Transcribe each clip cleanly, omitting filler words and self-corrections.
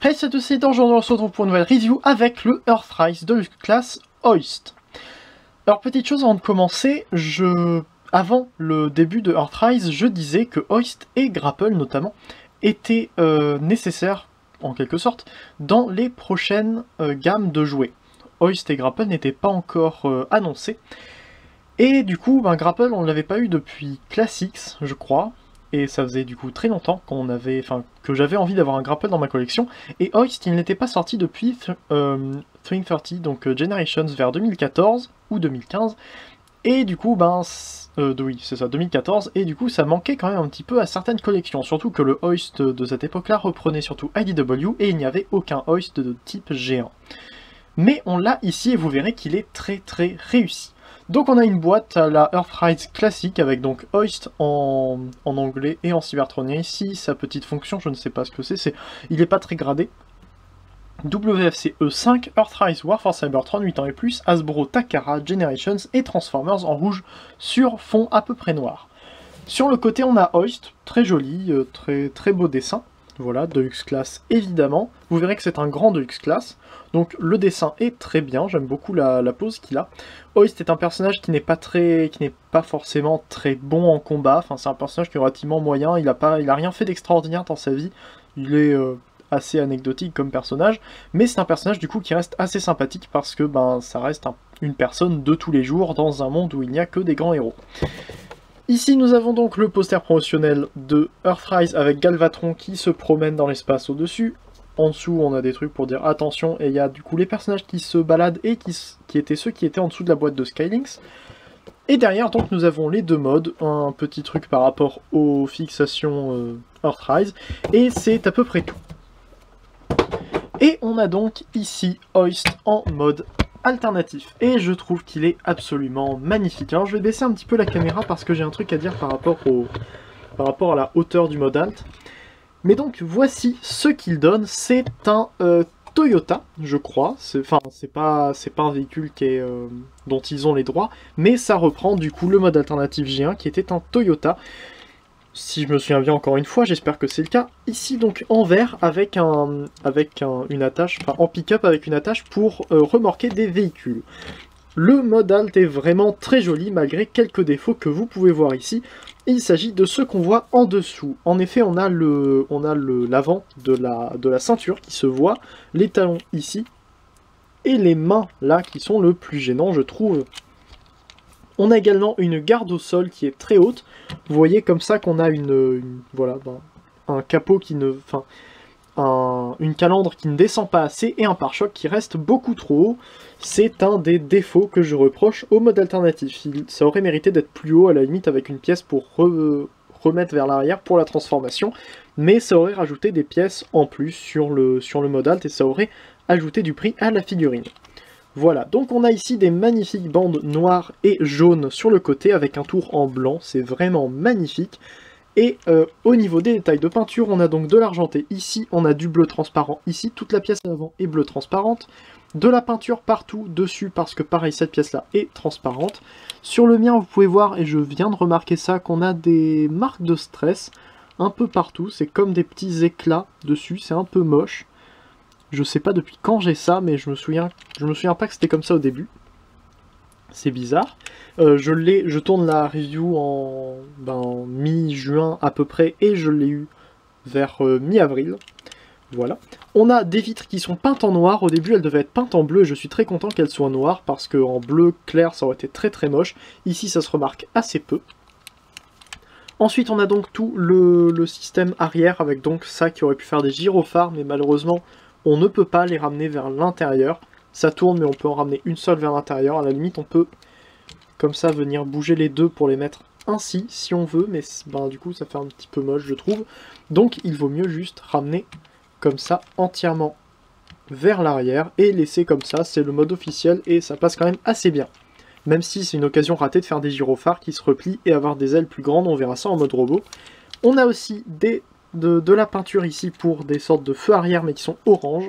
Hey, c'est aussi aujourd'hui on se retrouve pour une nouvelle review avec le Earthrise de classe Hoist. Alors petite chose avant de commencer, avant le début de Earthrise, je disais que Hoist et Grapple notamment étaient nécessaires, en quelque sorte, dans les prochaines gammes de jouets. Hoist et Grapple n'étaient pas encore annoncés. Et du coup, Grapple on ne l'avait pas eu depuis Classics, je crois. Et ça faisait du coup très longtemps que j'avais envie d'avoir un Grapple dans ma collection. Et Hoist, il n'était pas sorti depuis 330, donc Generations vers 2014 ou 2015. Et du coup, oui, c'est ça, 2014. Et du coup, ça manquait quand même un petit peu à certaines collections. Surtout que le Hoist de cette époque-là reprenait surtout IDW et il n'y avait aucun Hoist de type géant. Mais on l'a ici et vous verrez qu'il est très très réussi. Donc on a une boîte à la Earthrise classique avec donc Hoist en anglais et en cybertronien. Ici, sa petite fonction, je ne sais pas ce que c'est, il n'est pas très gradé. WFC E5, Earthrise Warfare Cybertron 8 ans et plus, Hasbro Takara, Generations et Transformers en rouge sur fond à peu près noir. Sur le côté on a Hoist, très joli, très beau dessin. Voilà, Deluxe Class évidemment. Vous verrez que c'est un grand Deluxe Class. Donc le dessin est très bien, j'aime beaucoup la pose qu'il a. Hoist est un personnage qui n'est pas forcément très bon en combat. Enfin, c'est un personnage qui est relativement moyen. Il a rien fait d'extraordinaire dans sa vie. Il est assez anecdotique comme personnage, mais c'est un personnage du coup qui reste assez sympathique parce que ça reste une personne de tous les jours dans un monde où il n'y a que des grands héros. Ici, nous avons donc le poster promotionnel de Earthrise avec Galvatron qui se promène dans l'espace au-dessus. En dessous, on a des trucs pour dire attention, et il y a du coup les personnages qui se baladent et qui étaient ceux qui étaient en dessous de la boîte de Skylinks. Et derrière, donc, nous avons les deux modes, un petit truc par rapport aux fixations Earthrise, et c'est à peu près tout. Et on a donc ici Hoist en mode alternatif, et je trouve qu'il est absolument magnifique. Alors je vais baisser un petit peu la caméra parce que j'ai un truc à dire par rapport à la hauteur du mode alt. Mais donc voici ce qu'il donne, c'est un Toyota, je crois, c'est pas un véhicule dont ils ont les droits, mais ça reprend du coup le mode alternatif G1 qui était un Toyota. Si je me souviens bien encore une fois, j'espère que c'est le cas. Ici donc en vert avec une attache, en pick-up avec une attache pour remorquer des véhicules. Le mode alt est vraiment très joli malgré quelques défauts que vous pouvez voir ici. Il s'agit de ce qu'on voit en dessous. En effet, on a l'avant de la ceinture qui se voit, les talons ici, et les mains là qui sont le plus gênant je trouve. On a également une garde au sol qui est très haute. Vous voyez comme ça qu'on a un capot qui ne... une calandre qui ne descend pas assez et un pare-choc qui reste beaucoup trop haut. C'est un des défauts que je reproche au mode alternatif. Ça aurait mérité d'être plus haut à la limite avec une pièce pour remettre vers l'arrière pour la transformation. Mais ça aurait rajouté des pièces en plus sur le mode alt et ça aurait ajouté du prix à la figurine. Voilà, donc on a ici des magnifiques bandes noires et jaunes sur le côté avec un tour en blanc, c'est vraiment magnifique. Et au niveau des détails de peinture, on a donc de l'argenté ici, on a du bleu transparent ici, toute la pièce à l'avant est bleue transparente. De la peinture partout dessus parce que pareil, cette pièce-là est transparente. Sur le mien, vous pouvez voir, et je viens de remarquer ça, qu'on a des marques de stress un peu partout. C'est comme des petits éclats dessus, c'est un peu moche. Je sais pas depuis quand j'ai ça, mais je me souviens pas que c'était comme ça au début. C'est bizarre. Je tourne la review en mi-juin à peu près, et je l'ai eu vers mi-avril. Voilà. On a des vitres qui sont peintes en noir. Au début, elles devaient être peintes en bleu, et je suis très content qu'elles soient noires, parce qu'en bleu clair, ça aurait été très très moche. Ici, ça se remarque assez peu. Ensuite, on a donc tout le système arrière, avec donc ça qui aurait pu faire des gyrophares, mais malheureusement, on ne peut pas les ramener vers l'intérieur. Ça tourne, mais on peut en ramener une seule vers l'intérieur. À la limite, on peut, comme ça, venir bouger les deux pour les mettre ainsi, si on veut. Mais du coup, ça fait un petit peu moche, je trouve. Donc, il vaut mieux juste ramener comme ça, entièrement vers l'arrière. Et laisser comme ça, c'est le mode officiel. Et ça passe quand même assez bien. Même si c'est une occasion ratée de faire des gyrophares qui se replient et avoir des ailes plus grandes. On verra ça en mode robot. On a aussi de la peinture ici pour des sortes de feux arrière, mais qui sont orange.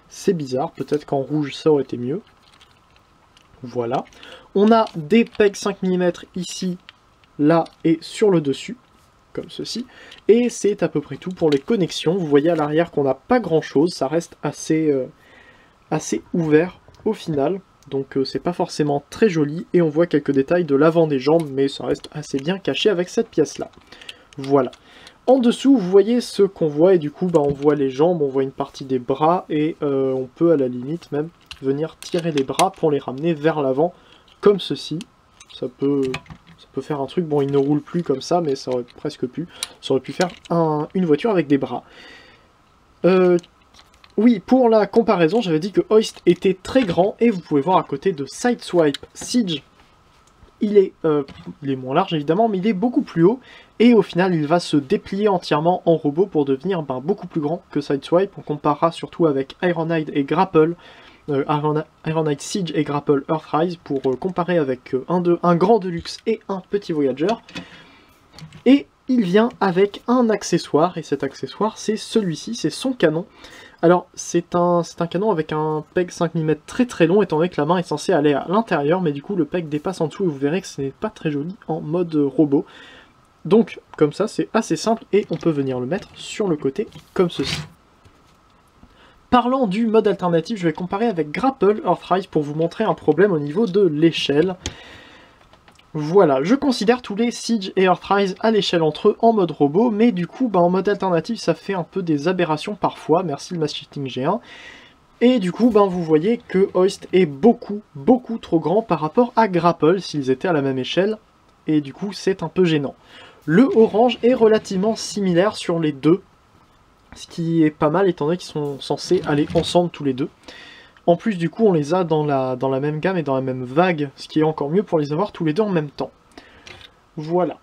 C'est bizarre, peut-être qu'en rouge ça aurait été mieux. Voilà. On a des pegs 5 mm ici, là et sur le dessus. comme ceci. Et c'est à peu près tout pour les connexions. Vous voyez à l'arrière qu'on n'a pas grand chose, ça reste assez ouvert au final. Donc c'est pas forcément très joli, et on voit quelques détails de l'avant des jambes, mais ça reste assez bien caché avec cette pièce-là. Voilà. En dessous, vous voyez ce qu'on voit, et du coup, on voit les jambes, on voit une partie des bras, et on peut à la limite même venir tirer les bras pour les ramener vers l'avant, comme ceci. Ça peut faire un truc, bon il ne roule plus comme ça, mais ça aurait presque pu. Ça aurait pu faire une voiture avec des bras. Oui, pour la comparaison, j'avais dit que Hoist était très grand, et vous pouvez voir à côté de Sideswipe Siege, il est moins large évidemment, mais il est beaucoup plus haut, et au final il va se déplier entièrement en robot pour devenir beaucoup plus grand que Sideswipe. On comparera surtout avec Ironhide et Grapple, Ironhide Siege et Grapple Earthrise, pour comparer avec un grand Deluxe et un petit Voyager. Et il vient avec un accessoire, et cet accessoire c'est celui-ci, c'est son canon. Alors, c'est un canon avec un peg 5 mm très très long, étant donné que la main est censée aller à l'intérieur, mais du coup le peg dépasse en dessous, et vous verrez que ce n'est pas très joli en mode robot. Donc, comme ça, c'est assez simple, et on peut venir le mettre sur le côté, comme ceci. Parlant du mode alternatif, je vais comparer avec Grapple Earthrise pour vous montrer un problème au niveau de l'échelle. Voilà, je considère tous les Siege et Earthrise à l'échelle entre eux en mode robot, mais du coup, en mode alternatif, ça fait un peu des aberrations parfois, merci le Mass Shifting G1. Et du coup, vous voyez que Hoist est beaucoup trop grand par rapport à Grapple, s'ils étaient à la même échelle, et du coup, c'est un peu gênant. Le orange est relativement similaire sur les deux, ce qui est pas mal, étant donné qu'ils sont censés aller ensemble tous les deux. En plus, du coup, on les a dans la même gamme et dans la même vague, ce qui est encore mieux pour les avoir tous les deux en même temps. Voilà.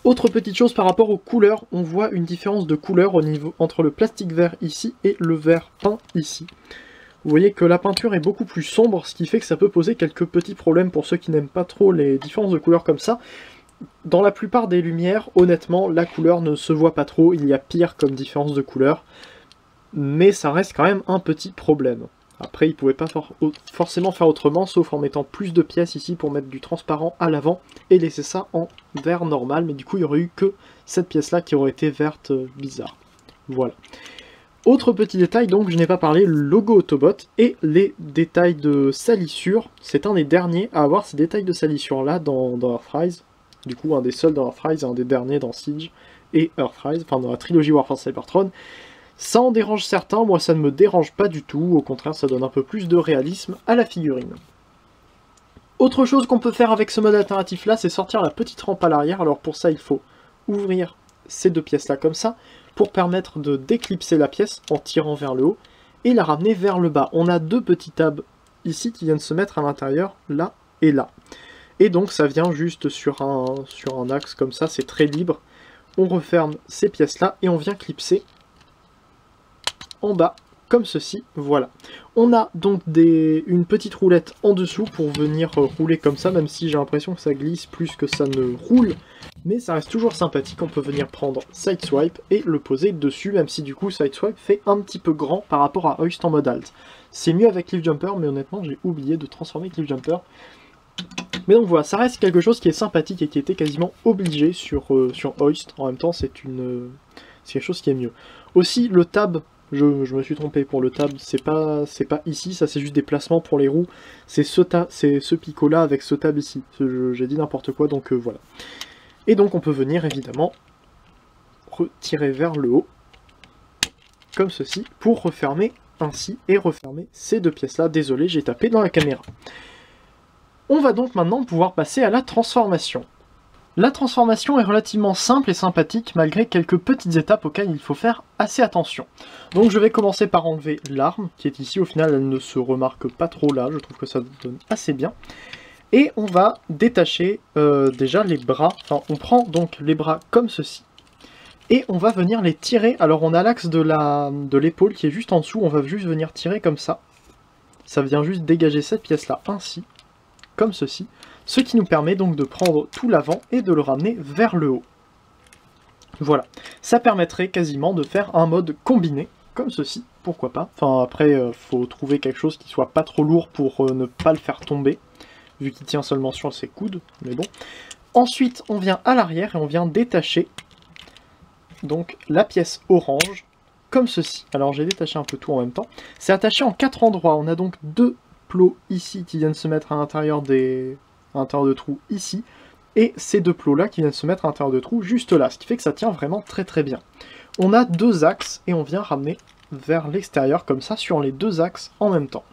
Autre petite chose par rapport aux couleurs, on voit une différence de couleur entre le plastique vert ici et le vert peint ici. Vous voyez que la peinture est beaucoup plus sombre, ce qui fait que ça peut poser quelques petits problèmes pour ceux qui n'aiment pas trop les différences de couleurs comme ça. Dans la plupart des lumières, honnêtement, la couleur ne se voit pas trop, il y a pire comme différence de couleur. Mais ça reste quand même un petit problème. Après, ils ne pouvaient pas forcément faire autrement, sauf en mettant plus de pièces ici pour mettre du transparent à l'avant et laisser ça en vert normal, mais du coup il n'y aurait eu que cette pièce-là qui aurait été verte bizarre. Voilà. Autre petit détail, donc je n'ai pas parlé, le logo Autobot et les détails de salissure. C'est un des derniers à avoir ces détails de salissure là dans Earthrise. Du coup, un des seuls dans Earthrise et un des derniers dans Siege et Earthrise, enfin dans la trilogie Warfare Cybertron. Ça en dérange certains, moi ça ne me dérange pas du tout, au contraire ça donne un peu plus de réalisme à la figurine. Autre chose qu'on peut faire avec ce mode alternatif là, c'est sortir la petite rampe à l'arrière. Alors pour ça il faut ouvrir ces deux pièces là comme ça, pour permettre de déclipser la pièce en tirant vers le haut, et la ramener vers le bas. On a deux petits tabs ici qui viennent se mettre à l'intérieur, là et là. Et donc ça vient juste sur un axe comme ça, c'est très libre. On referme ces pièces là et on vient clipser en bas, comme ceci, voilà. On a donc une petite roulette en dessous pour venir rouler comme ça, même si j'ai l'impression que ça glisse plus que ça ne roule, mais ça reste toujours sympathique. On peut venir prendre Sideswipe et le poser dessus, même si du coup Sideswipe fait un petit peu grand par rapport à Hoist en mode alt. C'est mieux avec Cliffjumper, mais honnêtement j'ai oublié de transformer Cliffjumper. Mais donc voilà, ça reste quelque chose qui est sympathique et qui était quasiment obligé sur Hoist. En même temps, c'est quelque chose qui est mieux. Aussi, le tab, je me suis trompé pour le tab, c'est pas ici, ça c'est juste des placements pour les roues. C'est ce picot là avec ce tab ici. J'ai dit n'importe quoi, donc voilà. Et donc on peut venir évidemment retirer vers le haut, comme ceci, pour refermer ainsi et refermer ces deux pièces là. Désolé, j'ai tapé dans la caméra. On va donc maintenant pouvoir passer à la transformation. La transformation est relativement simple et sympathique, malgré quelques petites étapes auxquelles il faut faire assez attention. Donc je vais commencer par enlever l'arme, qui est ici. Au final elle ne se remarque pas trop là, je trouve que ça donne assez bien. Et on va détacher déjà les bras, enfin on prend donc les bras comme ceci, et on va venir les tirer. Alors on a l'axe de l'épaule qui est juste en dessous, on va juste venir tirer comme ça. Ça vient juste dégager cette pièce là, ainsi, comme ceci. Ce qui nous permet donc de prendre tout l'avant et de le ramener vers le haut. Voilà, ça permettrait quasiment de faire un mode combiné, comme ceci, pourquoi pas. Enfin après, faut trouver quelque chose qui soit pas trop lourd pour ne pas le faire tomber, vu qu'il tient seulement sur ses coudes, mais bon. Ensuite, on vient à l'arrière et on vient détacher donc la pièce orange, comme ceci. Alors j'ai détaché un peu tout en même temps. C'est attaché en 4 endroits. On a donc 2 plots ici qui viennent se mettre à l'intérieur de trous ici. Et ces 2 plots là qui viennent se mettre à l'intérieur de trous juste là. Ce qui fait que ça tient vraiment très très bien. On a 2 axes et on vient ramener vers l'extérieur comme ça sur les 2 axes en même temps.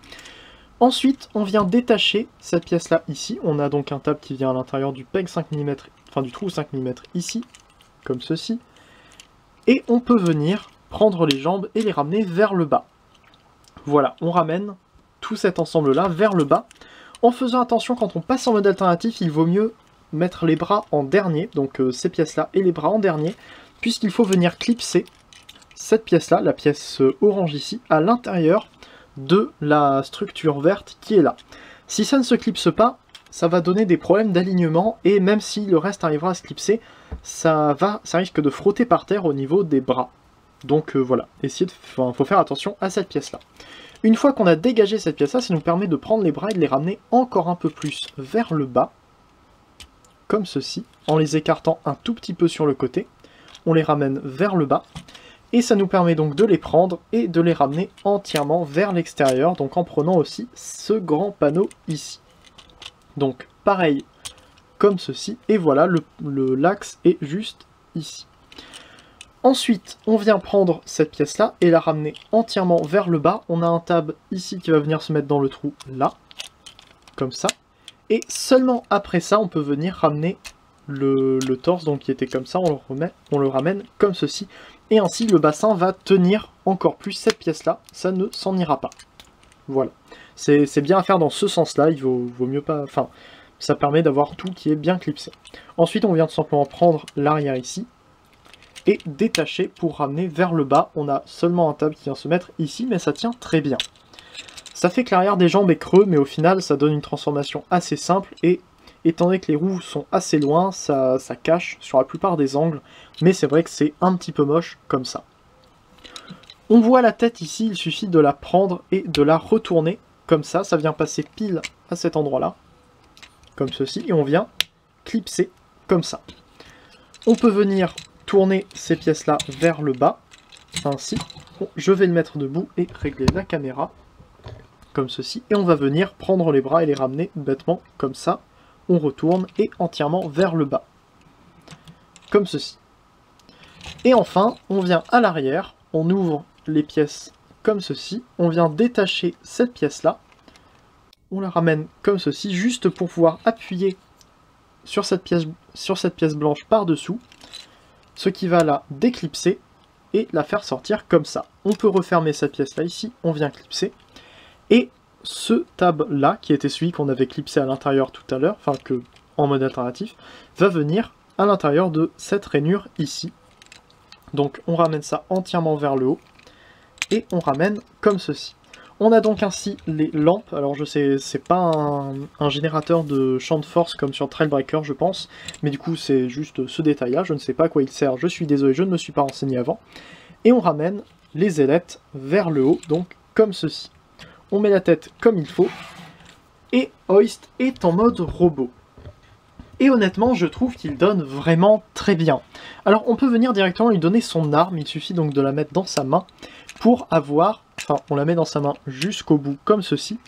Ensuite, on vient détacher cette pièce-là ici. On a donc un tab qui vient à l'intérieur du peg 5 mm, enfin du trou 5 mm ici, comme ceci. Et on peut venir prendre les jambes et les ramener vers le bas. Voilà, on ramène tout cet ensemble-là vers le bas. En faisant attention, quand on passe en mode alternatif, il vaut mieux mettre les bras en dernier, donc ces pièces-là et les bras en dernier, puisqu'il faut venir clipser cette pièce-là, la pièce orange ici, à l'intérieur de la structure verte qui est là. Si ça ne se clipse pas, ça va donner des problèmes d'alignement, et même si le reste arrivera à se clipser, ça risque de frotter par terre au niveau des bras. Donc voilà, faut faire attention à cette pièce-là. Une fois qu'on a dégagé cette pièce-là, ça nous permet de prendre les bras et de les ramener encore un peu plus vers le bas, comme ceci, en les écartant un tout petit peu sur le côté. On les ramène vers le bas, et ça nous permet donc de les prendre et de les ramener entièrement vers l'extérieur, donc en prenant aussi ce grand panneau ici. Donc pareil, comme ceci, et voilà, l'axe est juste ici. Ensuite, on vient prendre cette pièce-là et la ramener entièrement vers le bas. On a un tab ici qui va venir se mettre dans le trou là, comme ça. Et seulement après ça, on peut venir ramener le torse, donc qui était comme ça, on le ramène comme ceci. Et ainsi, le bassin va tenir encore plus cette pièce-là, ça ne s'en ira pas. Voilà. C'est bien à faire dans ce sens-là, il vaut mieux pas... Enfin, ça permet d'avoir tout qui est bien clipsé. Ensuite, on vient tout simplement prendre l'arrière ici, et détacher pour ramener vers le bas. On a seulement un tab qui vient se mettre ici, mais ça tient très bien. Ça fait que l'arrière des jambes est creux, mais au final, ça donne une transformation assez simple, et étant donné que les roues sont assez loin, ça cache sur la plupart des angles, mais c'est vrai que c'est un petit peu moche comme ça. On voit la tête ici, il suffit de la prendre et de la retourner, comme ça vient passer pile à cet endroit-là, comme ceci, et on vient clipser comme ça. On peut venir tourner ces pièces-là vers le bas, ainsi. Bon, je vais le mettre debout et régler la caméra, comme ceci, et on va venir prendre les bras et les ramener bêtement, comme ça. On retourne et entièrement vers le bas, comme ceci. Et enfin, on vient à l'arrière, on ouvre les pièces comme ceci, on vient détacher cette pièce-là, on la ramène comme ceci, juste pour pouvoir appuyer sur cette pièce blanche par-dessous, ce qui va la déclipser et la faire sortir comme ça. On peut refermer cette pièce-là ici, on vient clipser, et ce tab-là, qui était celui qu'on avait clipsé à l'intérieur tout à l'heure, enfin que en mode alternatif, va venir à l'intérieur de cette rainure ici. Donc on ramène ça entièrement vers le haut, et on ramène comme ceci. On a donc ainsi les lampes. Alors je sais, c'est pas un générateur de champ de force comme sur Trailbreaker je pense, mais du coup c'est juste ce détail là, je ne sais pas à quoi il sert, je suis désolé, je ne me suis pas renseigné avant. Et on ramène les ailettes vers le haut, donc comme ceci. On met la tête comme il faut, et Hoist est en mode robot. Et honnêtement, je trouve qu'il donne vraiment très bien. Alors on peut venir directement lui donner son arme, il suffit donc de la mettre dans sa main, pour avoir, enfin on la met dans sa main jusqu'au bout, comme ceci,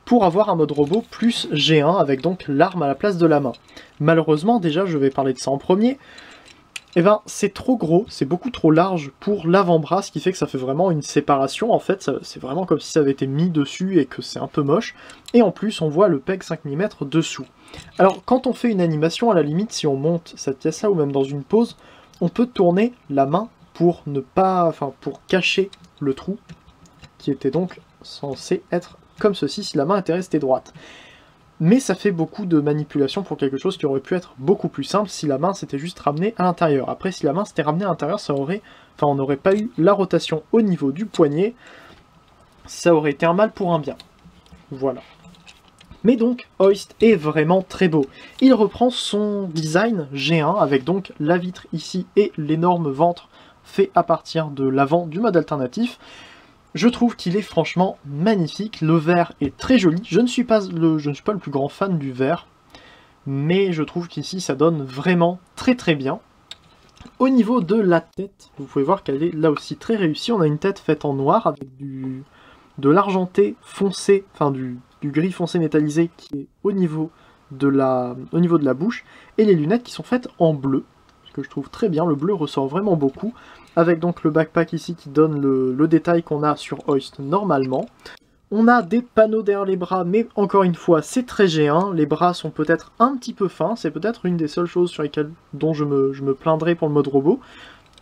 pour avoir un mode robot plus G1, avec donc l'arme à la place de la main. Malheureusement, déjà je vais parler de ça en premier, eh ben, c'est trop gros, c'est beaucoup trop large pour l'avant-bras, ce qui fait que ça fait vraiment une séparation, en fait, c'est vraiment comme si ça avait été mis dessus et que c'est un peu moche, et en plus on voit le peg 5 mm dessous. Alors quand on fait une animation, à la limite, si on monte cette pièce-là, ou même dans une pose, on peut tourner la main pour ne pas, enfin pour cacher le trou, qui était donc censé être comme ceci si la main était restée droite. Mais ça fait beaucoup de manipulation pour quelque chose qui aurait pu être beaucoup plus simple si la main s'était juste ramenée à l'intérieur. Après, si la main s'était ramenée à l'intérieur, on n'aurait pas eu la rotation au niveau du poignet. Ça aurait été un mal pour un bien. Voilà. Mais donc, Hoist est vraiment très beau. Il reprend son design G1 avec donc la vitre ici et l'énorme ventre fait à partir de l'avant du mode alternatif. Je trouve qu'il est franchement magnifique, le vert est très joli, je ne suis pas le plus grand fan du vert, mais je trouve qu'ici ça donne vraiment très bien. Au niveau de la tête, vous pouvez voir qu'elle est là aussi très réussie. On a une tête faite en noir avec de l'argenté foncé, enfin du gris foncé métallisé qui est au niveau de la bouche, et les lunettes qui sont faites en bleu, ce que je trouve très bien. Le bleu ressort vraiment beaucoup, avec donc le backpack ici qui donne le détail qu'on a sur Hoist normalement. On a des panneaux derrière les bras, mais encore une fois, c'est très G1. Les bras sont peut-être un petit peu fins, c'est peut-être une des seules choses sur lesquelles dont je me plaindrai pour le mode robot.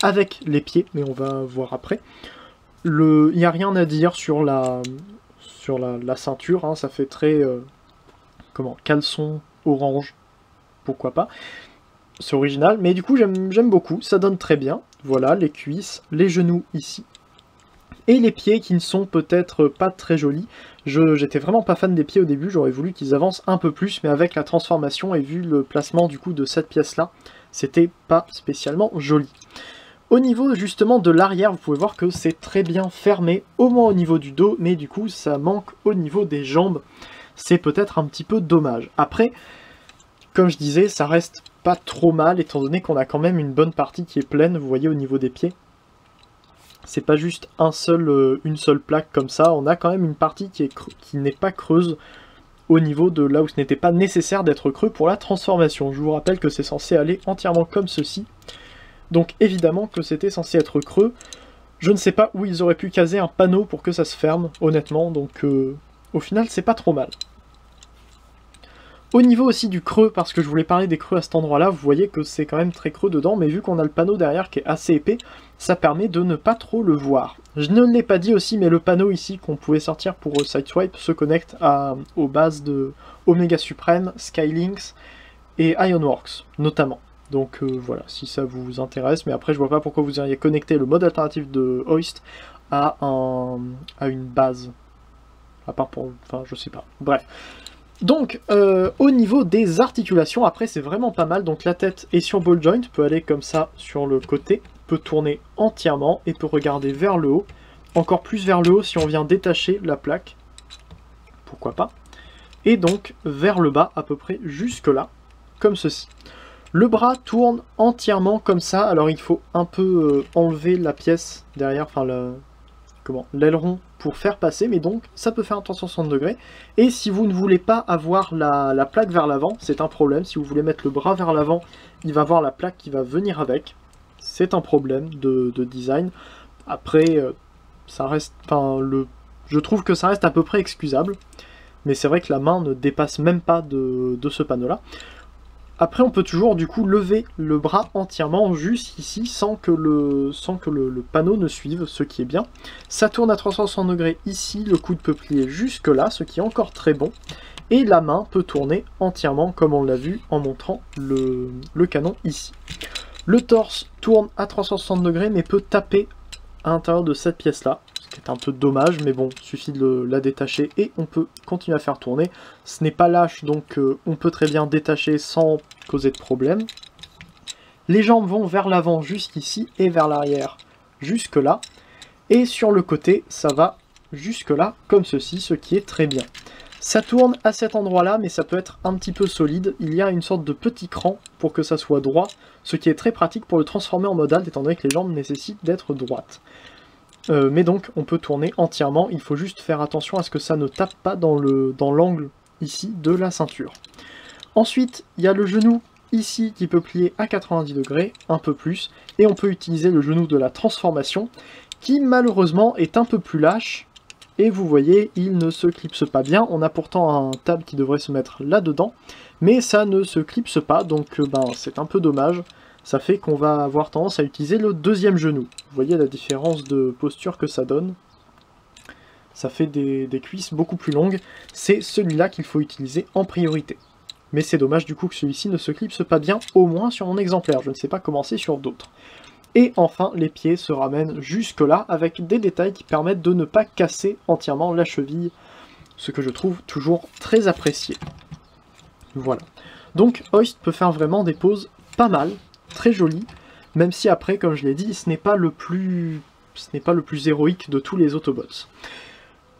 Avec les pieds, mais on va voir après. Il n'y a rien à dire sur la ceinture, hein, ça fait très... caleçon orange, pourquoi pas. C'est original, mais du coup j'aime beaucoup, ça donne très bien. Voilà, les cuisses, les genoux ici. Et les pieds qui ne sont peut-être pas très jolis. J'étais vraiment pas fan des pieds au début, j'aurais voulu qu'ils avancent un peu plus, mais avec la transformation et vu le placement du coup de cette pièce-là, c'était pas spécialement joli. Au niveau justement de l'arrière, vous pouvez voir que c'est très bien fermé, au moins au niveau du dos, mais du coup ça manque au niveau des jambes. C'est peut-être un petit peu dommage. Après, comme je disais, ça reste pas trop mal, étant donné qu'on a quand même une bonne partie qui est pleine, vous voyez au niveau des pieds. C'est pas juste une seule plaque comme ça, on a quand même une partie qui n'est pas creuse au niveau de là où ce n'était pas nécessaire d'être creux pour la transformation. Je vous rappelle que c'est censé aller entièrement comme ceci. Donc évidemment que c'était censé être creux. Je ne sais pas où ils auraient pu caser un panneau pour que ça se ferme, honnêtement, donc au final c'est pas trop mal. Au niveau aussi du creux, parce que je voulais parler des creux à cet endroit-là, vous voyez que c'est quand même très creux dedans, mais vu qu'on a le panneau derrière qui est assez épais, ça permet de ne pas trop le voir. Je ne l'ai pas dit aussi, mais le panneau ici qu'on pouvait sortir pour Sideswipe se connecte aux bases de Omega Supreme, Skylynx et Ironworks, notamment. Donc voilà, si ça vous intéresse, mais après je vois pas pourquoi vous iriez connecter le mode alternatif de Hoist à une base. À part pour... enfin je sais pas, bref. Donc, au niveau des articulations, après c'est vraiment pas mal, donc la tête est sur ball joint, peut aller comme ça sur le côté, peut tourner entièrement et peut regarder vers le haut, encore plus vers le haut si on vient détacher la plaque, pourquoi pas, et donc vers le bas à peu près jusque là, comme ceci. Le bras tourne entièrement comme ça, alors il faut un peu enlever la pièce derrière, enfin l'aileron pour faire passer, mais donc ça peut faire un 360 degrés. Et si vous ne voulez pas avoir la plaque vers l'avant, c'est un problème. Si vous voulez mettre le bras vers l'avant, il va avoir la plaque qui va venir avec. C'est un problème de design. Après, ça reste, je trouve que ça reste à peu près excusable. Mais c'est vrai que la main ne dépasse même pas de ce panneau-là. Après, on peut toujours du coup lever le bras entièrement juste ici sans que le panneau ne suive, ce qui est bien. Ça tourne à 360 degrés ici, le coude peut plier jusque là, ce qui est encore très bon. Et la main peut tourner entièrement comme on l'a vu en montrant le canon ici. Le torse tourne à 360 degrés mais peut taper à l'intérieur de cette pièce-là. Ce qui est un peu dommage, mais bon, il suffit de la détacher et on peut continuer à faire tourner. Ce n'est pas lâche, donc on peut très bien détacher sans causer de problème. Les jambes vont vers l'avant jusqu'ici et vers l'arrière jusque là. Et sur le côté, ça va jusque là, comme ceci, ce qui est très bien. Ça tourne à cet endroit-là, mais ça peut être un petit peu solide. Il y a une sorte de petit cran pour que ça soit droit, ce qui est très pratique pour le transformer en mode alt, étant donné que les jambes nécessitent d'être droites. Mais donc on peut tourner entièrement, il faut juste faire attention à ce que ça ne tape pas dans l'angle ici de la ceinture. Ensuite, il y a le genou ici qui peut plier à 90 degrés, un peu plus, et on peut utiliser le genou de la transformation, qui malheureusement est un peu plus lâche, et vous voyez, il ne se clipse pas bien. On a pourtant un tab qui devrait se mettre là-dedans, mais ça ne se clipse pas, donc c'est un peu dommage. Ça fait qu'on va avoir tendance à utiliser le deuxième genou. Vous voyez la différence de posture que ça donne. Ça fait des cuisses beaucoup plus longues. C'est celui-là qu'il faut utiliser en priorité. Mais c'est dommage du coup que celui-ci ne se clipse pas bien, au moins sur mon exemplaire. Je ne sais pas comment c'est sur d'autres. Et enfin, les pieds se ramènent jusque-là avec des détails qui permettent de ne pas casser entièrement la cheville. Ce que je trouve toujours très apprécié. Voilà. Donc Hoist peut faire vraiment des poses pas mal. Très joli, même si après, comme je l'ai dit, ce n'est pas le plus héroïque de tous les Autobots.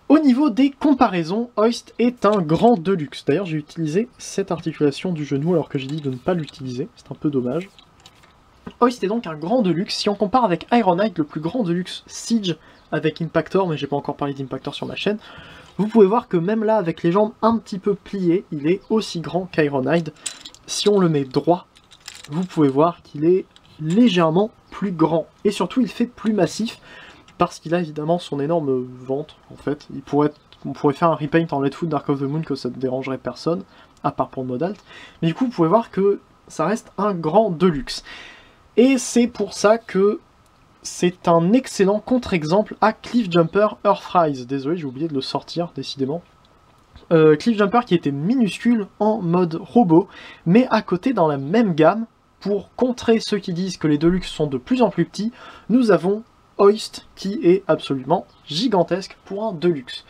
Au niveau des comparaisons, Hoist est un grand Deluxe. D'ailleurs, j'ai utilisé cette articulation du genou alors que j'ai dit de ne pas l'utiliser. C'est un peu dommage. Hoist est donc un grand Deluxe. Si on compare avec Ironhide, le plus grand Deluxe Siege avec Impactor, mais j'ai pas encore parlé d'Impactor sur ma chaîne, vous pouvez voir que même là, avec les jambes un petit peu pliées, il est aussi grand qu'Ironhide. Si on le met droit, vous pouvez voir qu'il est légèrement plus grand. Et surtout, il fait plus massif, parce qu'il a évidemment son énorme ventre, en fait. On pourrait faire un repaint en Let Foot Dark of the Moon, que ça ne dérangerait personne, à part pour le mode alt. Mais du coup, vous pouvez voir que ça reste un grand Deluxe. Et c'est pour ça que c'est un excellent contre-exemple à Cliff Jumper Earthrise. Désolé, j'ai oublié de le sortir, décidément. Cliff Jumper qui était minuscule en mode robot, mais à côté dans la même gamme, pour contrer ceux qui disent que les Deluxe sont de plus en plus petits, nous avons Hoist qui est absolument gigantesque pour un Deluxe.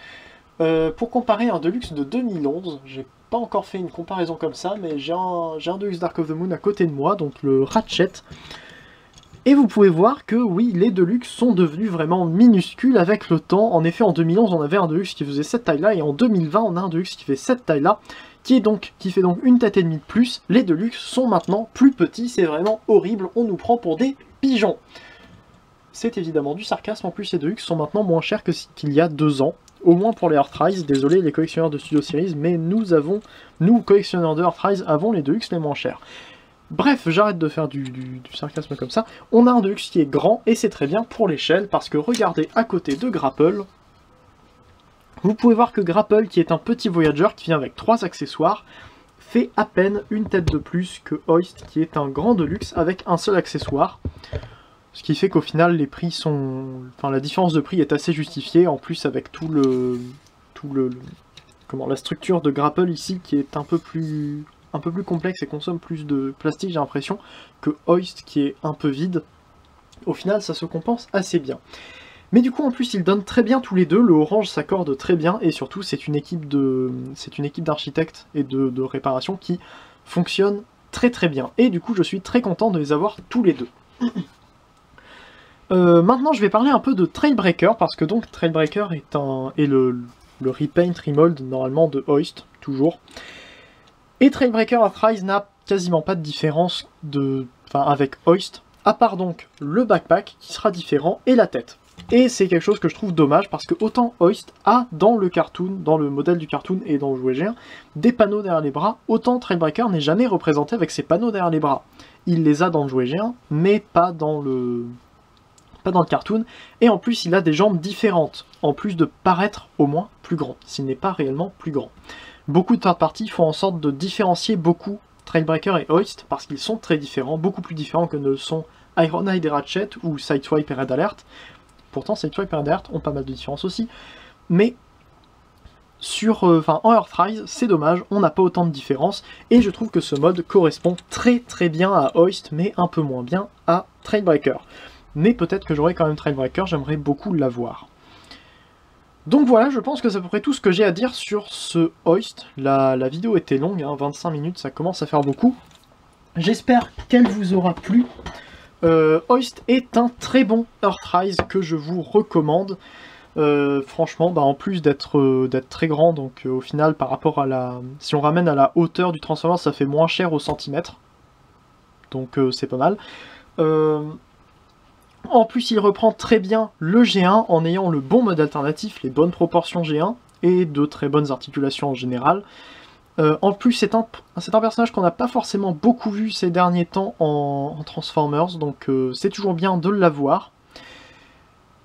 Pour comparer un Deluxe de 2011, j'ai pas encore fait une comparaison comme ça, mais j'ai un Deluxe Dark of the Moon à côté de moi, donc le Ratchet. Et vous pouvez voir que oui, les Deluxe sont devenus vraiment minuscules avec le temps. En effet, en 2011, on avait un Deluxe qui faisait cette taille-là, et en 2020, on a un Deluxe qui fait cette taille-là, qui fait donc une tête et demie de plus. Les Deluxe sont maintenant plus petits, c'est vraiment horrible, on nous prend pour des pigeons. C'est évidemment du sarcasme, en plus les Deluxe sont maintenant moins chers qu'il y a 2 ans. Au moins pour les Earthrise, désolé les collectionneurs de Studio Series, mais nous, collectionneurs de Earthrise, avons les Deluxe les moins chers. Bref, j'arrête de faire du sarcasme comme ça. On a un Deluxe qui est grand, et c'est très bien pour l'échelle, parce que regardez à côté de Grapple, vous pouvez voir que Grapple, qui est un petit voyageur qui vient avec 3 accessoires, fait à peine une tête de plus que Hoist, qui est un grand Deluxe avec un seul accessoire. Ce qui fait qu'au final, les prix sont... Enfin, la différence de prix est assez justifiée, en plus avec la structure de Grapple ici, qui est un peu plus complexe et consomme plus de plastique, j'ai l'impression, que Hoist, qui est un peu vide. Au final, ça se compense assez bien. Mais du coup, en plus, ils donnent très bien tous les deux, le orange s'accorde très bien, et surtout, c'est une équipe d'architectes et de réparation qui fonctionne très très bien. Et du coup, je suis très content de les avoir tous les deux. Maintenant, je vais parler un peu de Trailbreaker, parce que donc Trailbreaker est le repaint, remold normalement de Hoist, toujours. Et Trailbreaker Earthrise n'a quasiment pas de différence avec Hoist, à part donc le backpack qui sera différent et la tête. Et c'est quelque chose que je trouve dommage, parce que autant Hoist a dans le cartoon, dans le modèle du cartoon et dans le jouet géant, des panneaux derrière les bras, autant Trailbreaker n'est jamais représenté avec ses panneaux derrière les bras. Il les a dans le jouet géant, mais pas dans le cartoon, et en plus il a des jambes différentes, en plus de paraître au moins plus grand, s'il n'est pas réellement plus grand. Beaucoup de third party font en sorte de différencier beaucoup Trailbreaker et Hoist, parce qu'ils sont très différents, beaucoup plus différents que ne le sont Ironhide et Ratchet, ou Sideswipe et Red Alert. Pourtant Sideswipe et Red Alert ont pas mal de différences aussi, mais en Earthrise, c'est dommage, on n'a pas autant de différences, et je trouve que ce mode correspond très très bien à Hoist, mais un peu moins bien à Trailbreaker. Mais peut-être que j'aurai quand même Trailbreaker, j'aimerais beaucoup l'avoir. Donc voilà, je pense que c'est à peu près tout ce que j'ai à dire sur ce Hoist. La vidéo était longue, hein, 25 minutes, ça commence à faire beaucoup. J'espère qu'elle vous aura plu. Hoist est un très bon Earthrise que je vous recommande. Franchement, en plus d'être très grand, donc au final, par rapport à la... Si on ramène à la hauteur du Transformer, ça fait moins cher au centimètre. Donc c'est pas mal. En plus, il reprend très bien le G1 en ayant le bon mode alternatif, les bonnes proportions G1 et de très bonnes articulations en général. En plus, c'est un personnage qu'on n'a pas forcément beaucoup vu ces derniers temps en Transformers, donc c'est toujours bien de l'avoir.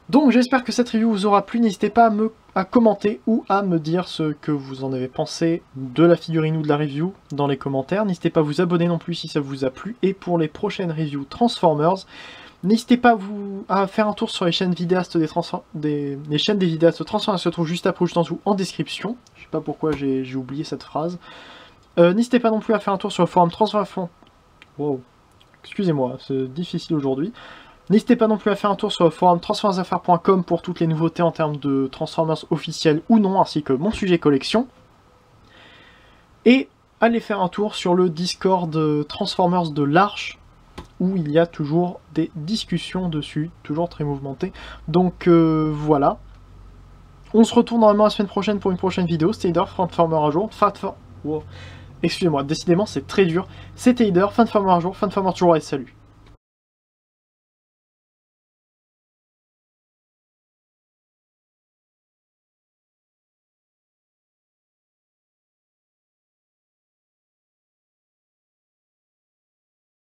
Donc j'espère que cette review vous aura plu, n'hésitez pas à commenter ou à me dire ce que vous en avez pensé de la figurine ou de la review dans les commentaires. N'hésitez pas à vous abonner non plus si ça vous a plu, et pour les prochaines reviews Transformers, n'hésitez pas à faire un tour sur les chaînes vidéastes les chaînes des vidéastes Transformers se trouvent juste après ou juste en dessous en description. Je sais pas pourquoi j'ai oublié cette phrase. N'hésitez pas non plus à faire un tour sur le forum Transformers... Wow. Excusez-moi, c'est difficile aujourd'hui. N'hésitez pas non plus à faire un tour sur le forum transformersaffaires.com pour toutes les nouveautés en termes de Transformers officiels ou non, ainsi que mon sujet collection. Et allez faire un tour sur le Discord Transformers de l'Arche, où il y a toujours des discussions dessus, toujours très mouvementées. Donc voilà. On se retrouve normalement la semaine prochaine pour une prochaine vidéo. C'était Heider, fin de Farmer à jour. Wow. Excusez-moi, décidément c'est très dur. C'était Heider, fin de Farmer à jour, fin de Farmer toujours et salut.